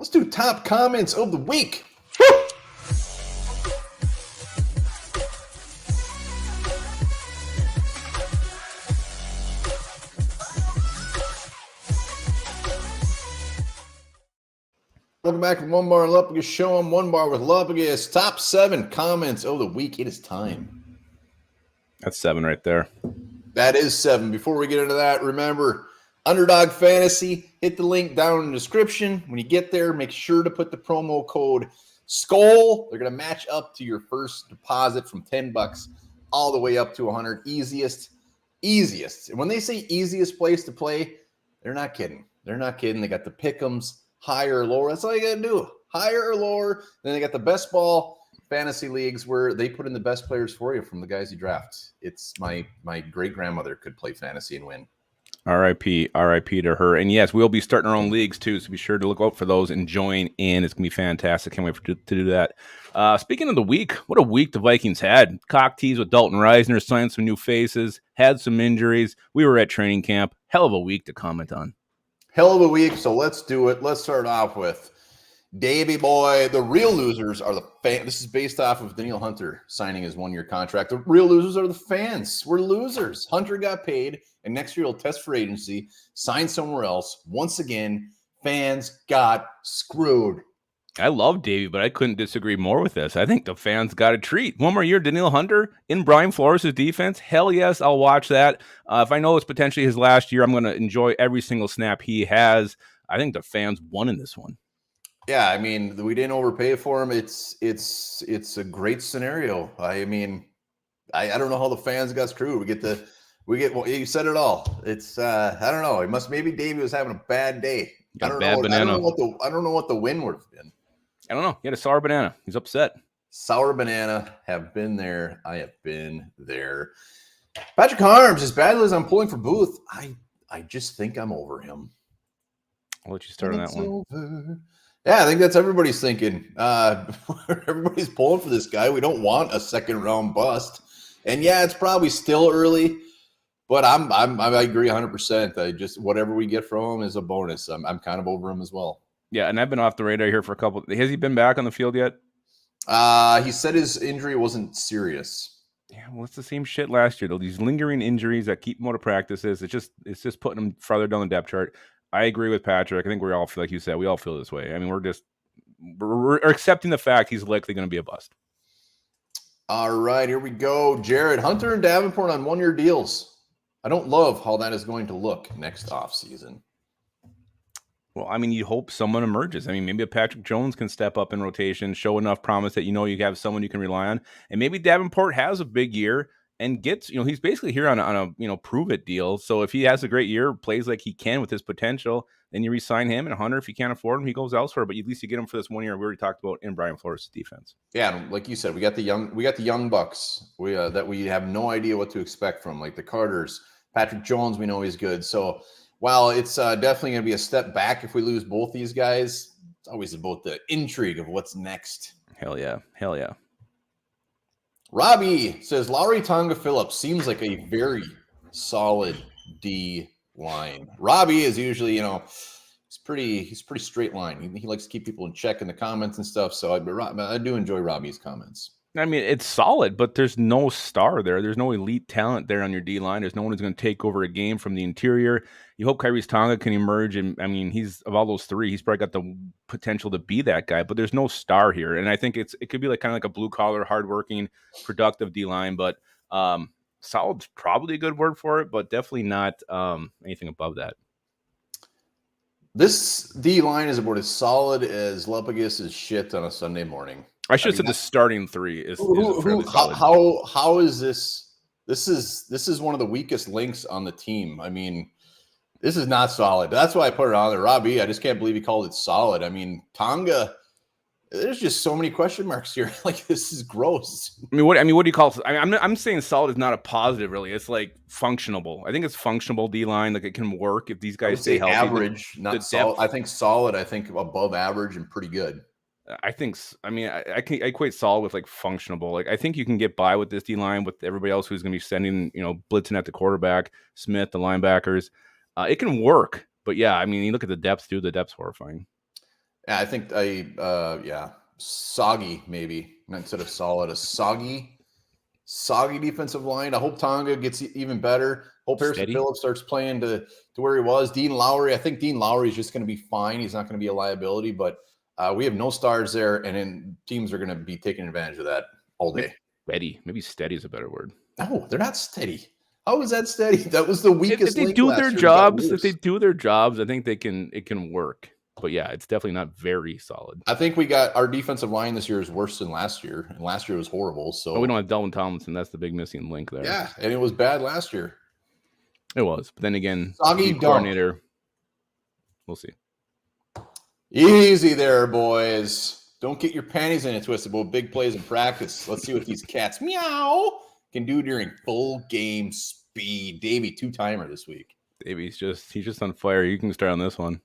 Let's do top comments of the week. Welcome back to Onebar and Lupagus Show. I'm Onebar with Lupagus. Top 7 comments of the week. It is time. That's 7 right there. That is 7. Before we get into that, remember, Underdog Fantasy, hit the link down in the description. When you get there, make sure to put the promo code SKOL. They're going to match up to your first deposit from $10 all the way up to $100. Easiest. And when they say easiest place to play, they're not kidding. They got the pick'ems. Higher or lower. That's all you got to do. Higher or lower. Then they got the best ball fantasy leagues where they put in the best players for you from the guys you draft. It's my great grandmother could play fantasy and win. R.I.P. to her. And yes, we'll be starting our own leagues too, so be sure to look out for those and join in. It's going to be fantastic. Can't wait to do that. Speaking of the week, what a week the Vikings had. Cock tease with Dalton Reisner, signed some new faces, had some injuries. We were at training camp. Hell of a week to comment on. Hell of a week, so let's do it. Let's start off with Davey boy. The real losers are the fans. This is based off of Danielle Hunter signing his 1-year contract. The real losers are the fans. We're losers. Hunter got paid, and next year he'll test for agency, sign somewhere else. Once again, fans got screwed. I love Davey, but I couldn't disagree more with this. I think the fans got a treat. 1 more year, Danielle Hunter in Brian Flores' defense. Hell yes, I'll watch that. If I know it's potentially his last year, I'm going to enjoy every single snap he has. I think the fans won in this one. Yeah, I mean, we didn't overpay for him. It's a great scenario. I mean, I don't know how the fans got screwed. We get well, you said it all. It's I don't know. Maybe Davey was having a bad day. I don't know what the win would have been. I don't know. He had a sour banana. He's upset. Sour banana. Have been there. I have been there. Patrick Harms, as badly as I'm pulling for Booth, I just think I'm over him. I'll let you start on that one. Over. Yeah, I think that's everybody's thinking. Everybody's pulling for this guy. We don't want a second round bust. And yeah, it's probably still early, but I agree 100%. I just whatever we get from him is a bonus. I'm kind of over him as well. Yeah, and I've been off the radar here for a couple. Has he been back on the field yet? He said his injury wasn't serious. Yeah, well, it's the same shit last year, though. These lingering injuries that keep him out of practices. It's just putting him farther down the depth chart. I agree with Patrick. I think we all feel, like you said, we all feel this way. I mean, we're accepting the fact he's likely going to be a bust. All right, here we go. Jared, Hunter and Davenport on 1-year deals. I don't love how that is going to look next offseason. Well, I mean, you hope someone emerges. I mean, maybe a Patrick Jones can step up in rotation, show enough promise that you have someone you can rely on. And maybe Davenport has a big year and gets, he's basically here on a prove it deal. So if he has a great year, plays like he can with his potential, then you re-sign him. And Hunter, if you can't afford him, he goes elsewhere. But at least you get him for this 1 year we already talked about in Brian Flores' defense. Yeah, like you said, we got the young bucks. That we have no idea what to expect from, like the Carters. Patrick Jones, we know he's good. So while it's definitely going to be a step back if we lose both these guys, it's always about the intrigue of what's next. Hell yeah. Robbie says Lowry Tonga Phillips seems like a very solid D line. Robbie is usually, he's pretty straight line. He likes to keep people in check in the comments and stuff. So I do enjoy Robbie's comments. I mean, it's solid, but there's no star there. There's no elite talent there on your D-line. There's no one who's going to take over a game from the interior. You hope Kyrie's Tonga can emerge, and I mean, he's of all those three, he's probably got the potential to be that guy, but there's no star here. And I think it could be kind of like a blue-collar, hardworking, productive D-line, but solid's probably a good word for it, but definitely not anything above that. This D-line is about as solid as Lupagus' shit on a Sunday morning. I should have said the starting three is fairly solid. How is this? This is one of the weakest links on the team. I mean, this is not solid. That's why I put it on there. Robbie, I just can't believe he called it solid. I mean, Tonga, there's just so many question marks here. Like, this is gross. I mean, what do you call it? I'm saying solid is not a positive, really. It's like functionable. I think it's functional D-line. Like, it can work if these guys stay healthy. Average, not solid. I think solid. I think above average and pretty good. I equate solid with like functionable. Like, I think you can get by with this D-line with everybody else who's going to be sending, blitzing at the quarterback, Smith, the linebackers. It can work, but yeah, I mean, you look at the depth too. The depth's horrifying. Yeah, I think soggy maybe instead of solid, a soggy defensive line. I hope Tonga gets even better. Hope Harrison Steady. Phillips starts playing to where he was. Dean Lowry, I think Dean Lowry is just going to be fine. He's not going to be a liability, but we have no stars there, and then teams are going to be taking advantage of that all day. Maybe steady is a better word. No, they're not steady. How is that steady? That was the weakest If they link do last their year. jobs, I think it can work. But yeah, it's definitely not very solid. I think we got our defensive line this year is worse than last year, and last year was horrible. So we don't have Delvin Tomlinson. That's the big missing link there. Yeah, and it was bad last year. It was, but then again, soggy coordinator. We'll see. Easy there, boys. Don't get your panties in a twist about big plays in practice. Let's see what these cats can do during full game speed. Davey, 2-timer this week. Davey's he's on fire. You can start on this one.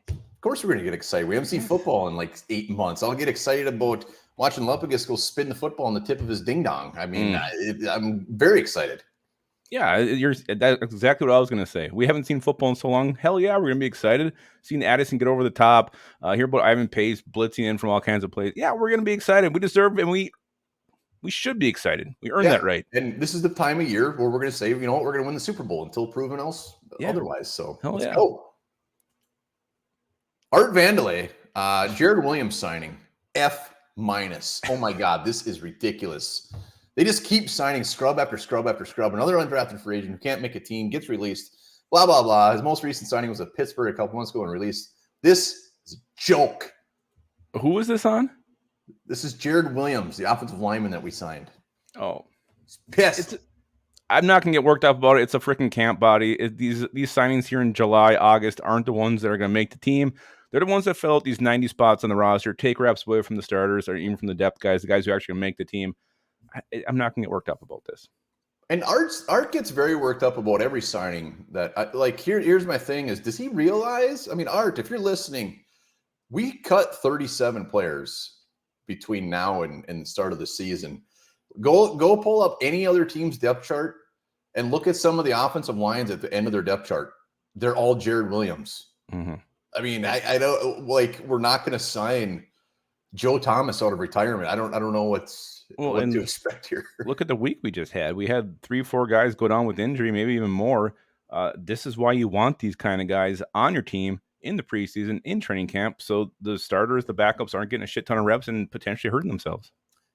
Of course we're going to get excited. We haven't seen football in like 8 months. I'll get excited about watching Lupagus go spin the football on the tip of his ding-dong. I mean, I'm very excited. Yeah, that's exactly what I was going to say. We haven't seen football in so long. Hell yeah, we're going to be excited. Seeing Addison get over the top, hear about Ivan Pace blitzing in from all kinds of plays. Yeah, we're going to be excited. We deserve, and we should be excited. We earned that right. And this is the time of year where we're going to say, you know what, we're going to win the Super Bowl until proven otherwise. So let's go. Art Vandelay, Jared Williams signing, F-. Oh my God, this is ridiculous. They just keep signing scrub after scrub after scrub. Another undrafted free agent who can't make a team, gets released, blah, blah, blah. His most recent signing was at Pittsburgh a couple months ago and released. This is a joke. Who was this on? This is Jared Williams, the offensive lineman that we signed. Oh. He's pissed. I'm not going to get worked up about it. It's a freaking camp body. These signings here in July, August aren't the ones that are going to make the team. They're the ones that fill out these 90 spots on the roster, take reps away from the starters or even from the depth guys, the guys who are actually going to make the team. I'm not going to get worked up about this. And Art gets very worked up about every signing that here's my thing is, does he realize? I mean, Art, if you're listening, we cut 37 players between now and the start of the season. Go pull up any other team's depth chart and look at some of the offensive lines at the end of their depth chart. They're all Jared Williams. Mm-hmm. I mean, I don't we're not going to sign Joe Thomas out of retirement. I don't know what to expect here. Look at the week we just had. We had 3-4 guys go down with injury, maybe even more. This is why you want these kind of guys on your team in the preseason, in training camp, so the starters, the backups aren't getting a shit ton of reps and potentially hurting themselves.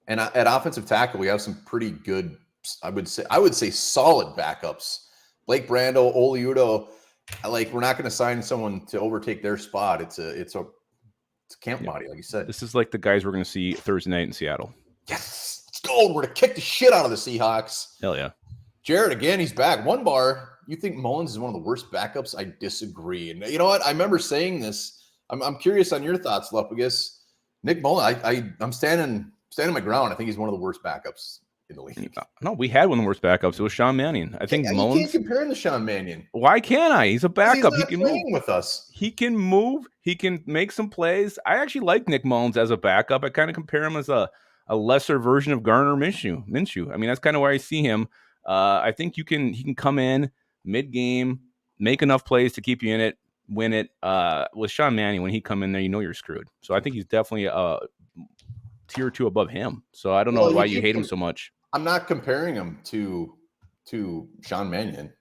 And at offensive tackle, we have some pretty good, I would say solid backups. Blake Brando, Oliudo. We're not going to sign someone to overtake their spot. It's a camp body, like you said. This is like the guys we're going to see Thursday night in Seattle. Yes, let's go. We're going to kick the shit out of the Seahawks. Hell yeah. Jared, again, he's back. Onebar, you think Mullins is one of the worst backups? I disagree. And you know what? I remember saying this. I'm curious on your thoughts, Lupagus. Nick Mullins, I'm standing my ground. I think he's one of the worst backups in the league. No, we had one of the worst backups. It was Sean Mannion. I think Mullins. You can't compare him to Sean Mannion. Why can't I? He's a backup. He can move with us. He can move. He can make some plays. I actually like Nick Mullins as a backup. I kind of compare him as a lesser version of Gardner Minshew. I mean, that's kind of where I see him. I think he can come in mid-game, make enough plays to keep you in it, win it. With Sean Mannion, when he come in there, you know you're screwed. So I think he's definitely a tier or two above him. So I don't know why you hate him so much. I'm not comparing him to Sean Mannion.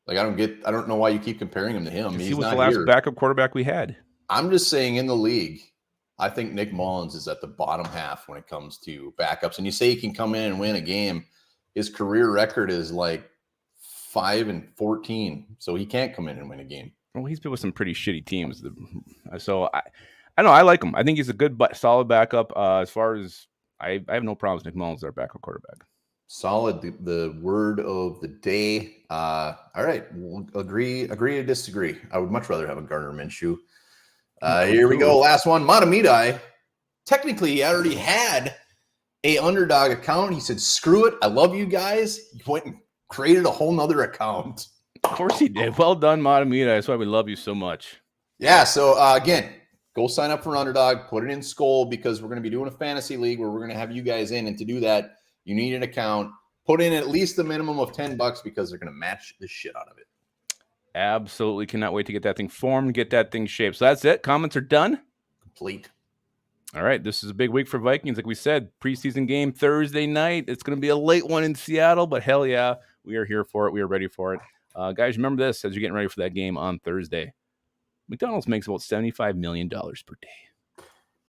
I don't know why you keep comparing him to him. He was the last backup quarterback we had. I'm just saying in the league, I think Nick Mullins is at the bottom half when it comes to backups. And you say he can come in and win a game. His career record is 5-14. So he can't come in and win a game. Well, he's been with some pretty shitty teams. So I don't know. I like him. I think he's a good, solid backup. As far as I have no problems with Nick Mullins, our backup quarterback. Solid, the word of the day. All right, we'll agree to disagree. I would much rather have a Gardner Minshew. Here we go. Last one. Matamidai. Technically, he already had a underdog account. He said, screw it. I love you guys. He went and created a whole nother account. Of course he did. Well done, Matamidai. That's why we love you so much. Yeah, so again, go sign up for Underdog. Put it in Skull because we're going to be doing a fantasy league where we're going to have you guys in. And to do that, you need an account. Put in at least a minimum of $10 because they're going to match the shit out of it. Absolutely. Cannot wait to get that thing formed, get that thing shaped. So that's it. Comments are done. complete. All right, this is a big week for Vikings. Like we said, preseason game Thursday night. It's going to be a late one in Seattle, but hell yeah, we are here for it. We are ready for it. Guys, remember this as you're getting ready for that game on Thursday. McDonald's makes about $75 million per day.